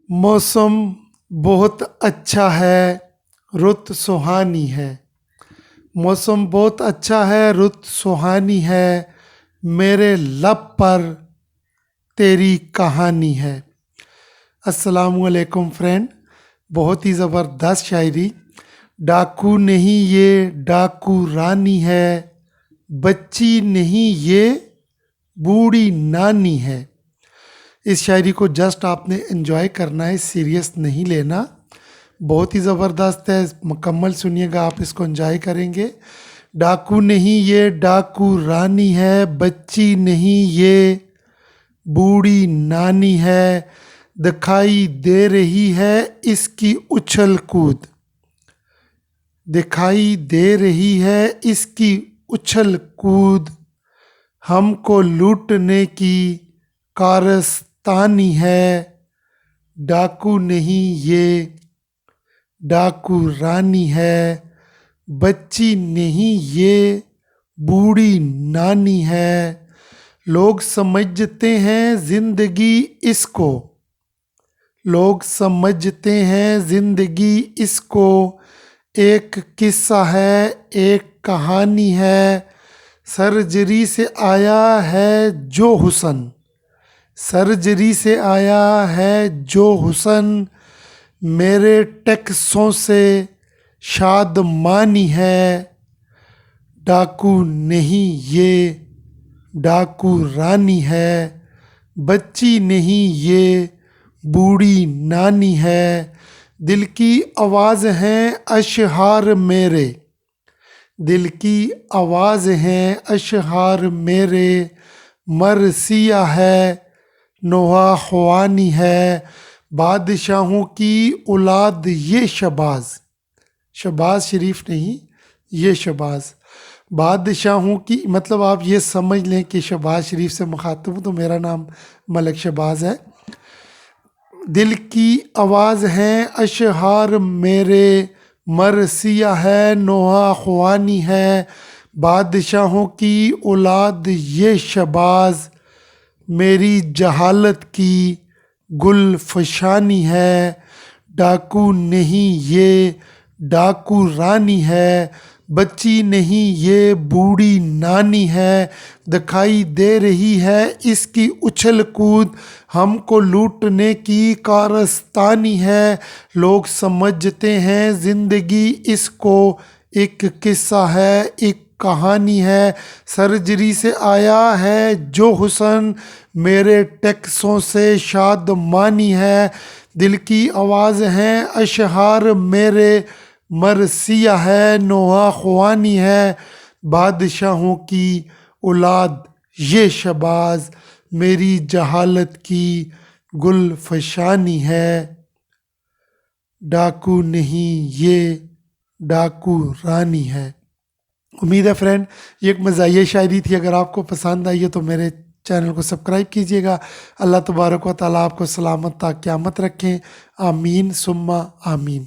मौसम बहुत अच्छा है, रुत सुहानी है। मौसम बहुत अच्छा है, रुत सुहानी है। मेरे लब पर तेरी कहानी है। अस्सलामुअलैकुम फ्रेंड, बहुत ही ज़बरदस्त शायरी। डाकू नहीं ये डाकू रानी है, बच्ची नहीं ये बूढ़ी नानी है। इस शायरी को जस्ट आपने एंजॉय करना है, सीरियस नहीं लेना। बहुत ही ज़बरदस्त है, मुकम्मल सुनिएगा, आप इसको एंजॉय करेंगे। डाकू नहीं ये डाकू रानी है, बच्ची नहीं ये बूढ़ी नानी है। दिखाई दे रही है इसकी उछल कूद, दिखाई दे रही है इसकी उछल कूद। हमको लूटने की कारस्तानी है। डाकू नहीं ये डाकू रानी है, बच्ची नहीं ये बूढ़ी नानी है। लोग समझते हैं जिंदगी इसको, लोग समझते हैं जिंदगी इसको। एक किस्सा है एक कहानी है, सर्जरी से आया है जो हुसन, सर्जरी से आया है जो हुसन। मेरे टैक्सों से शादमानी है। डाकू नहीं ये डाकू रानी है, बच्ची नहीं ये बूढ़ी नानी है। दिल की आवाज़ हैं अशहार मेरे, दिल की आवाज़ हैं अशहार मेरे। मरसिया है नोहा ख्वानी है, बादशाहों की औलाद ये शबाज, शबाज शरीफ नहीं ये शबाज। बादशाहों की मतलब आप ये समझ लें कि शबाज शरीफ से मुखातब हूँ, तो मेरा नाम मलक शबाज है। दिल की आवाज़ हैं अशहार मेरे, मरसिया है नोहा ख्वानी है, बादशाहों की औलाद ये शबाज। मेरी जहालत की गुल फशानी है। डाकू नहीं ये डाकू रानी है, बच्ची नहीं ये बूढ़ी नानी है। दिखाई दे रही है इसकी उछल कूद, हमको लूटने की कारस्तानी है। लोग समझते हैं ज़िंदगी इसको, एक किस्सा है एक कहानी है। सर्जरी से आया है जो हुसन, मेरे टैक्सों से शादमानी है। दिल की आवाज़ हैं अशहार मेरे, मरसिया है नोहा ख्वानी है, बादशाहों की औलाद ये शबाज। मेरी जहालत की गुल फशानी है। डाकू नहीं ये डाकू रानी है। उम्मीद है फ्रेंड ये एक मज़ाहिया शायरी थी। अगर आपको पसंद आई है तो मेरे चैनल को सब्सक्राइब कीजिएगा। अल्लाह तबारक व तआला आपको सलामत ता क़यामत रखें। आमीन सुम्मा आमीन।